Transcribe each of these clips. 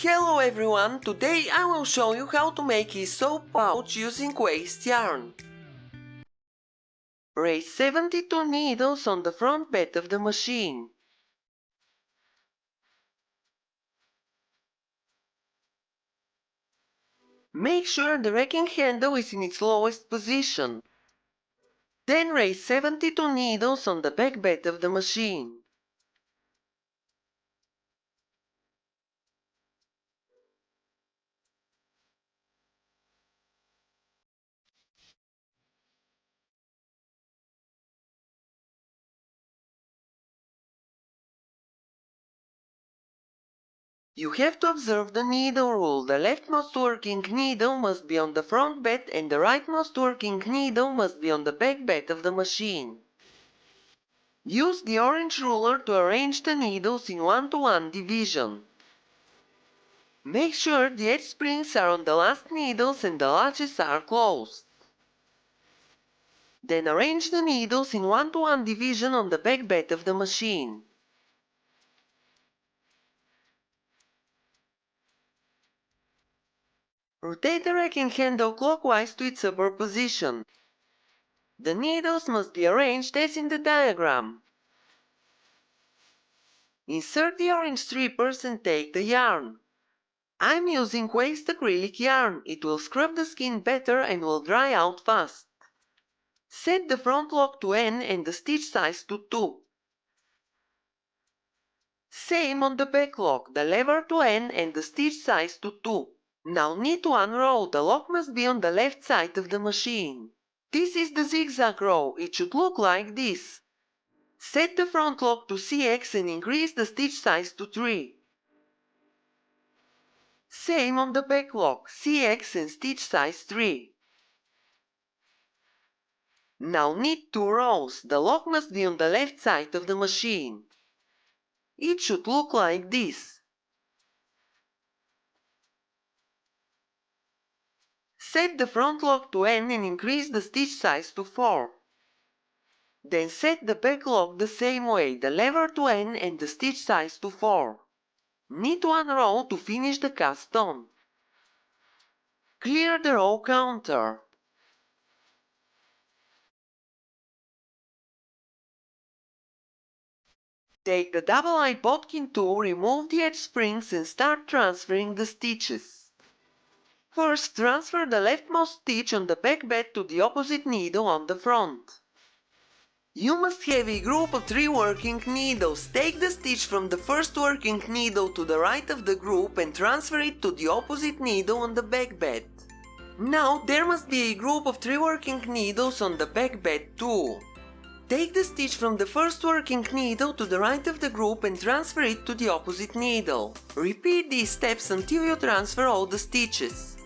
Hello everyone, today I will show you how to make a soap pouch using waste yarn. Raise 72 needles on the front bed of the machine. Make sure the racking handle is in its lowest position. Then raise 72 needles on the back bed of the machine. You have to observe the needle rule. The leftmost working needle must be on the front bed and the rightmost working needle must be on the back bed of the machine. Use the orange ruler to arrange the needles in 1-to-1 division. Make sure the edge springs are on the last needles and the latches are closed. Then arrange the needles in 1-to-1 division on the back bed of the machine. Rotate the racking handle clockwise to its upper position. The needles must be arranged as in the diagram. Insert the orange strippers and take the yarn. I'm using waste acrylic yarn. It will scrub the skin better and will dry out fast. Set the front lock to N and the stitch size to 2. Same on the back lock, the lever to N and the stitch size to 2. Now knit one row. The lock must be on the left side of the machine. This is the zigzag row. It should look like this. Set the front lock to CX and increase the stitch size to 3. Same on the back lock, CX and stitch size 3. Now knit 2 rows. The lock must be on the left side of the machine. It should look like this. Set the front lock to N and increase the stitch size to 4. Then set the back lock the same way, the lever to N and the stitch size to 4. Knit one row to finish the cast on. Clear the row counter. Take the double-eyed bodkin tool, remove the edge springs and start transferring the stitches. First, transfer the leftmost stitch on the back bed to the opposite needle on the front. You must have a group of 3 working needles. Take the stitch from the first working needle to the right of the group and transfer it to the opposite needle on the back bed. Now there must be a group of 3 working needles on the back bed too. Take the stitch from the first working needle to the right of the group and transfer it to the opposite needle. Repeat these steps until you transfer all the stitches.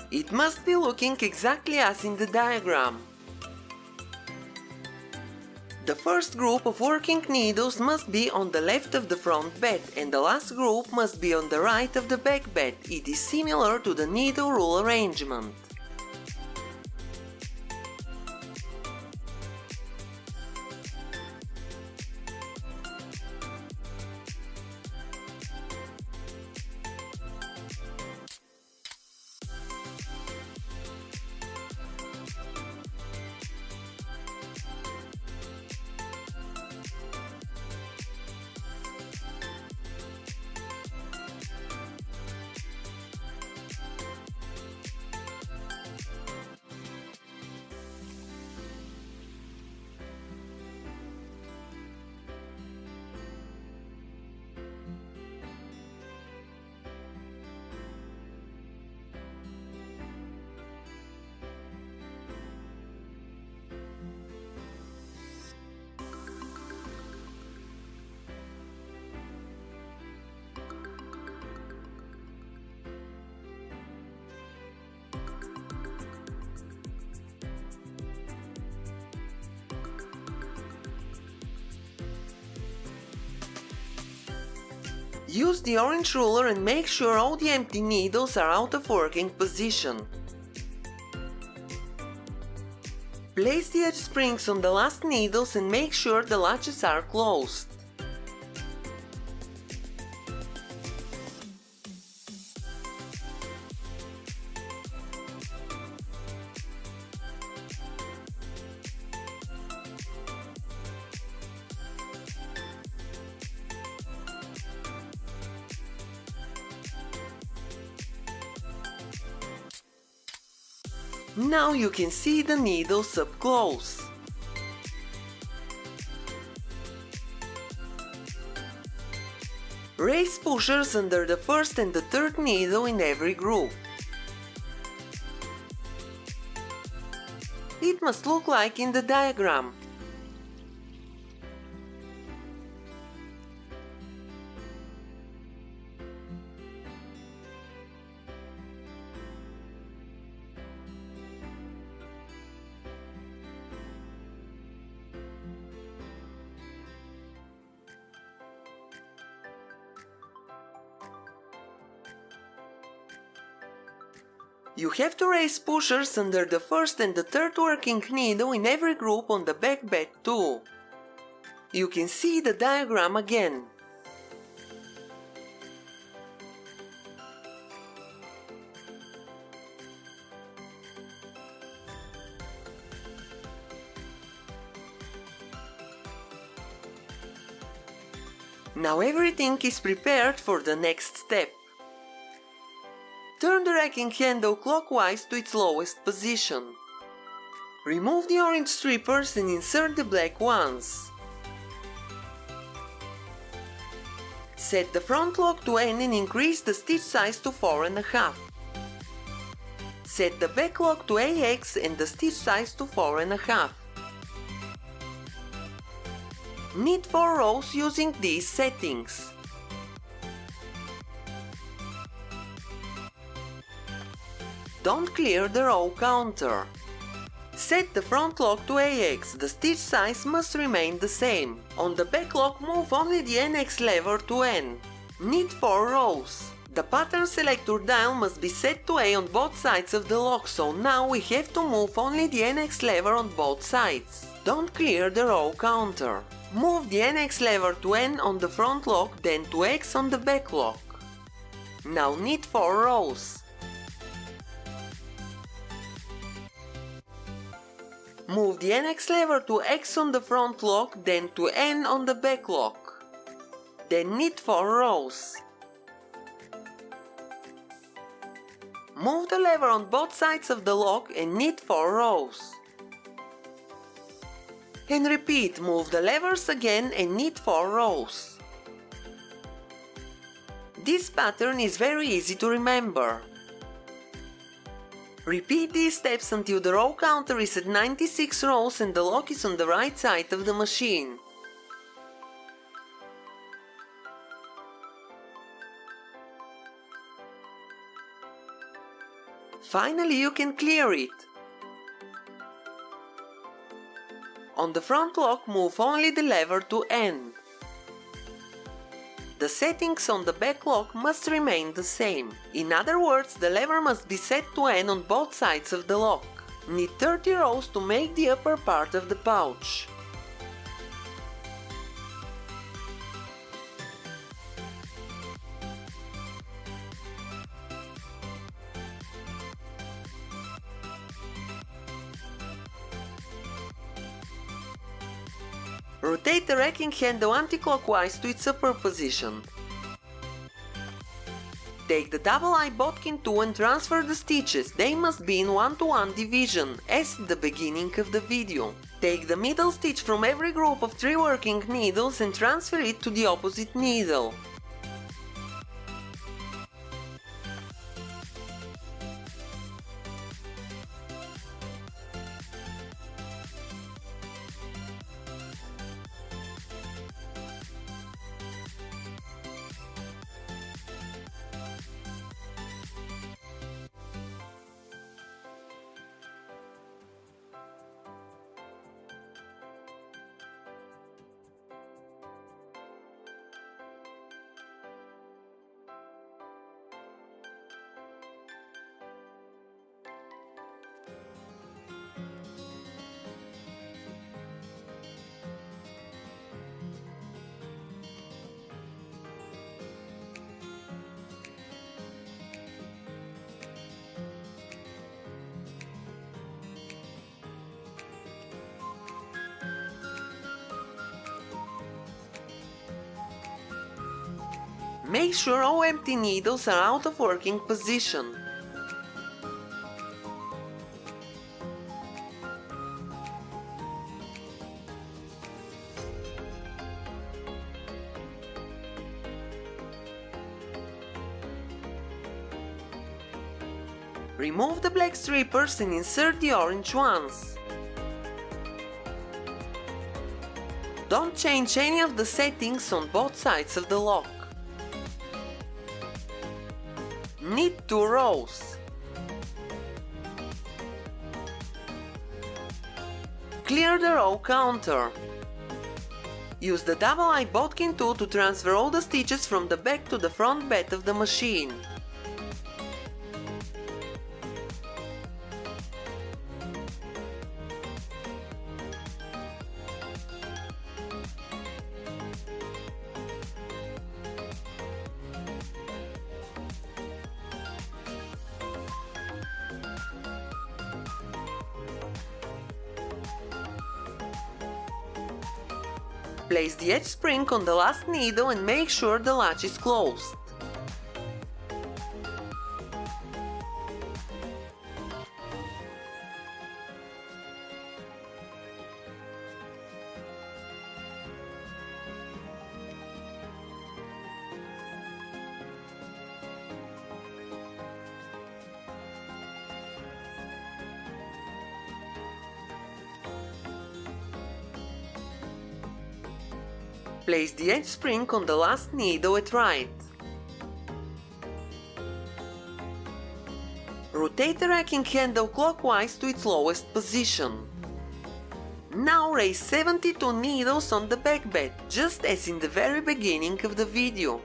It must be looking exactly as in the diagram. The first group of working needles must be on the left of the front bed and the last group must be on the right of the back bed. It is similar to the needle rule arrangement. Use the orange ruler and make sure all the empty needles are out of working position. Place the edge springs on the last needles and make sure the latches are closed. Now you can see the needles up close. Raise pushers under the first and the third needle in every group. It must look like in the diagram. You have to raise pushers under the first and the third working needle in every group on the back bed too. You can see the diagram again. Now everything is prepared for the next step. Turn the racking handle clockwise to its lowest position. Remove the orange strippers and insert the black ones. Set the front lock to N and increase the stitch size to 4.5. Set the back lock to AX and the stitch size to 4.5. Knit 4 rows using these settings. Don't clear the row counter. Set the front lock to AX, the stitch size must remain the same. On the back lock move only the NX lever to N. Knit 4 rows. The pattern selector dial must be set to A on both sides of the lock, so now we have to move only the NX lever on both sides. Don't clear the row counter. Move the NX lever to N on the front lock, then to X on the back lock. Now knit 4 rows. Move the NX lever to X on the front lock, then to N on the back lock. Then knit 4 rows. Move the lever on both sides of the lock and knit 4 rows. And repeat, move the levers again and knit 4 rows. This pattern is very easy to remember. Repeat these steps until the row counter is at 96 rows and the lock is on the right side of the machine. Finally, you can clear it. On the front lock, move only the lever to N. The settings on the back lock must remain the same. In other words, the lever must be set to N on both sides of the lock. Knit 30 rows to make the upper part of the pouch. Rotate the racking handle anti-clockwise to its upper position. Take the double-eye bodkin tool and transfer the stitches. They must be in 1-to-1 division, as at the beginning of the video. Take the middle stitch from every group of 3 working needles and transfer it to the opposite needle. make sure all empty needles are out of working position. Remove the black strippers and insert the orange ones. Don't change any of the settings on both sides of the lock. Knit 2 rows. Clear the row counter. Use the double-eye bodkin tool to transfer all the stitches from the back to the front bed of the machine. Place the edge spring on the last needle and make sure the latch is closed. Place the edge spring on the last needle at right. Rotate the racking handle clockwise to its lowest position. Now raise 72 needles on the back bed, just as in the very beginning of the video.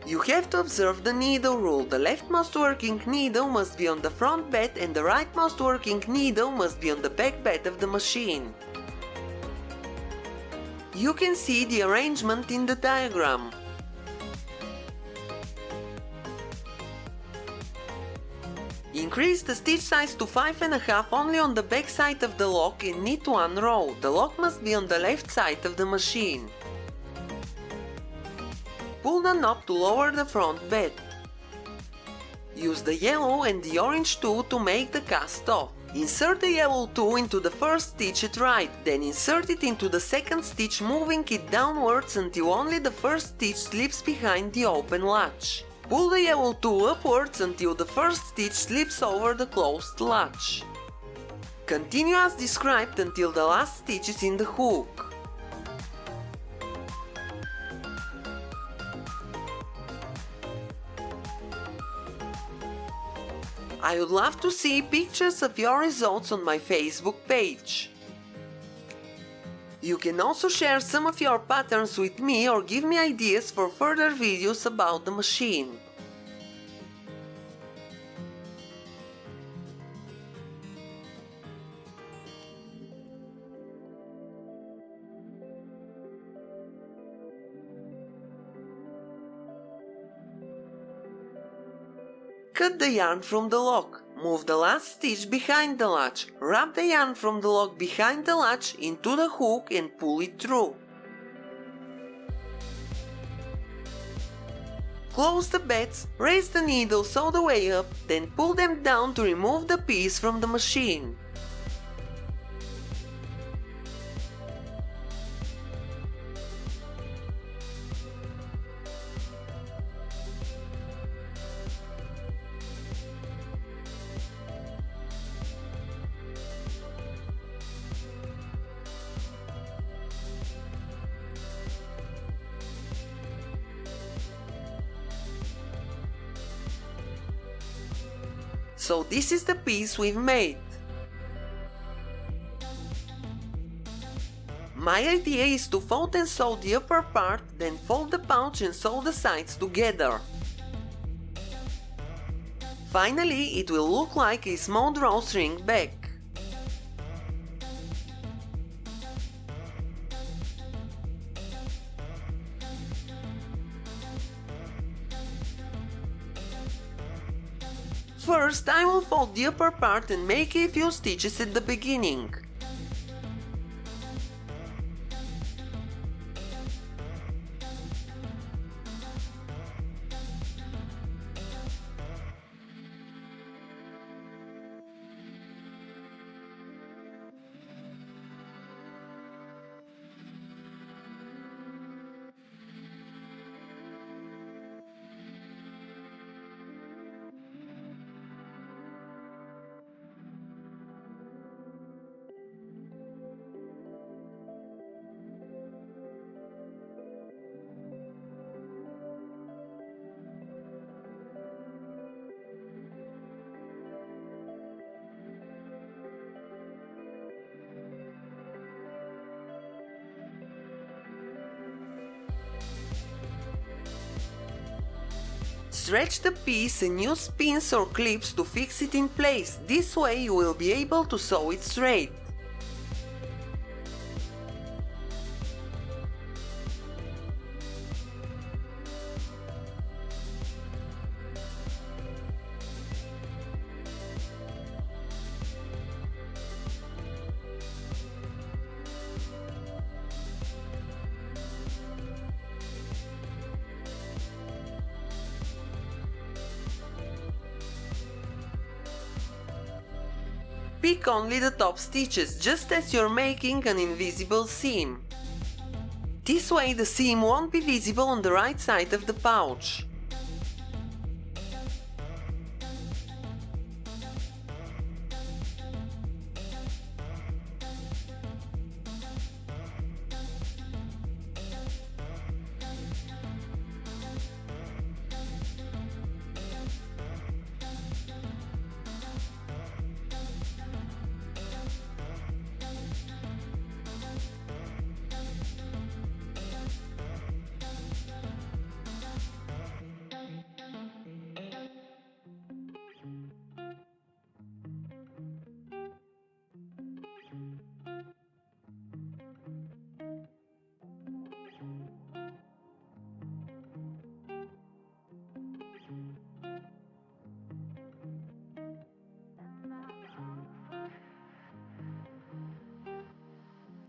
You have to observe the needle rule. The leftmost working needle must be on the front bed and the rightmost working needle must be on the back bed of the machine. You can see the arrangement in the diagram. Increase the stitch size to 5.5 only on the back side of the lock and knit 1 row. The lock must be on the left side of the machine. Pull the knob to lower the front bed. Use the yellow and the orange tool to make the cast off. Insert the yellow tool into the first stitch at right, then insert it into the second stitch, moving it downwards until only the first stitch slips behind the open latch. Pull the yellow tool upwards until the first stitch slips over the closed latch. Continue as described until the last stitch is in the hook. I would love to see pictures of your results on my Facebook page. You can also share some of your patterns with me or give me ideas for further videos about the machine. Cut the yarn from the lock. Move the last stitch behind the latch. Wrap the yarn from the lock behind the latch into the hook and pull it through. Close the beds, raise the needles all the way up, then pull them down to remove the piece from the machine. So this is the piece we've made. My idea is to fold and sew the upper part, then fold the pouch and sew the sides together. Finally, it will look like a small drawstring bag. First, I will fold the upper part and make a few stitches at the beginning. Stretch the piece and use pins or clips to fix it in place. This way you will be able to sew it straight. Pick only the top stitches, just as you're making an invisible seam. This way the seam won't be visible on the right side of the pouch.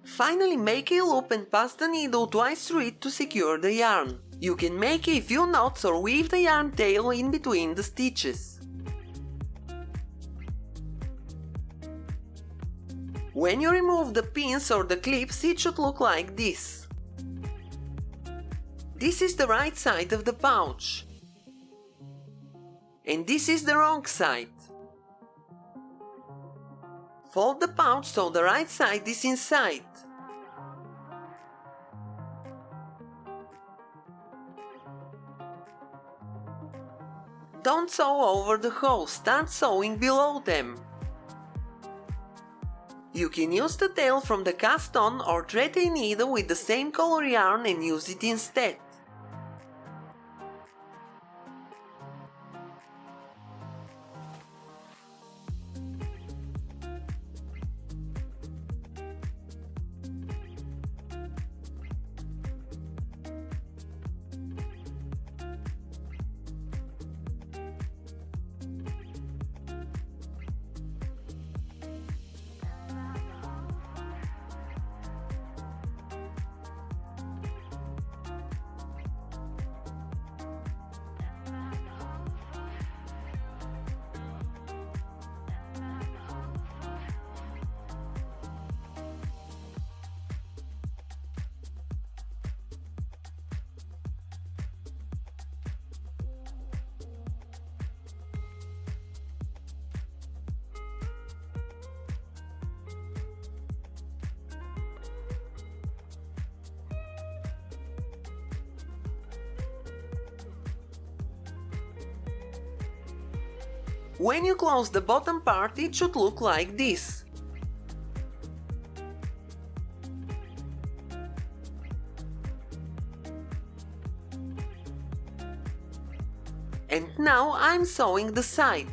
Finally, make a loop and pass the needle twice through it to secure the yarn. You can make a few knots or weave the yarn tail in between the stitches. When you remove the pins or the clips, it should look like this. This is the right side of the pouch. And this is the wrong side. Fold the pouch so the right side is inside. Don't sew over the holes, start sewing below them. You can use the tail from the cast on or thread a needle with the same color yarn and use it instead. When you close the bottom part, it should look like this. And now I'm sewing the side.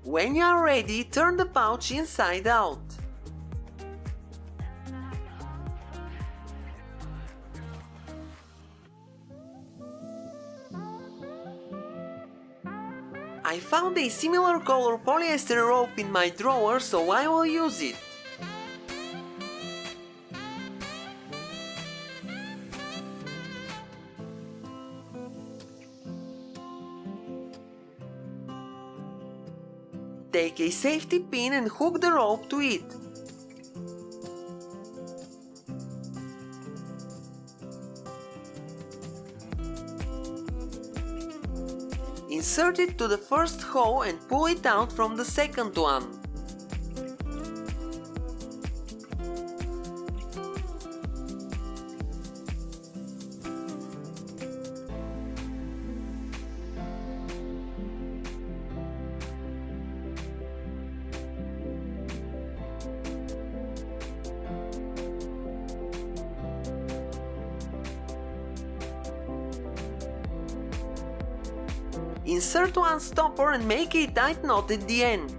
When you are ready, turn the pouch inside out. I found a similar color polyester rope in my drawer, so I will use it. Take a safety pin and hook the rope to it. Insert it to the first hole and pull it out from the second one. Insert one stopper and make a tight knot at the end.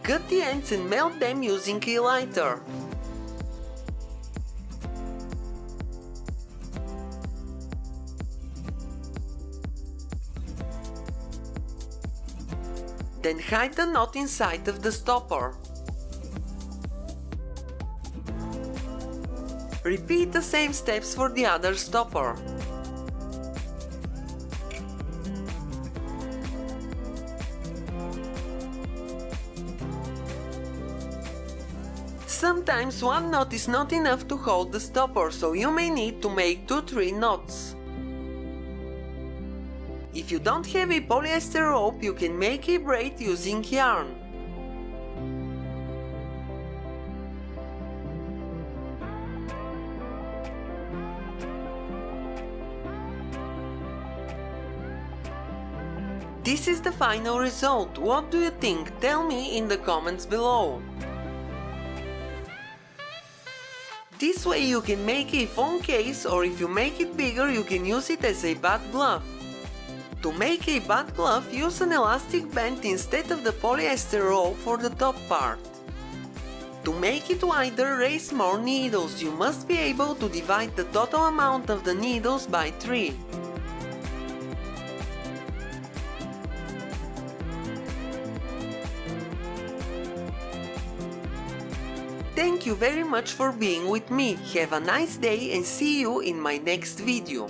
Cut the ends and melt them using a lighter. Then hide the knot inside of the stopper. Repeat the same steps for the other stopper. Sometimes one knot is not enough to hold the stopper, so you may need to make 2-3 knots. If you don't have a polyester rope, you can make a braid using yarn. This is the final result. What do you think? Tell me in the comments below. This way you can make a phone case, or if you make it bigger, you can use it as a bat glove. To make a bat glove, use an elastic band instead of the polyester rope for the top part. To make it wider, raise more needles. You must be able to divide the total amount of the needles by 3. Thank you very much for being with me. Have a nice day and see you in my next video.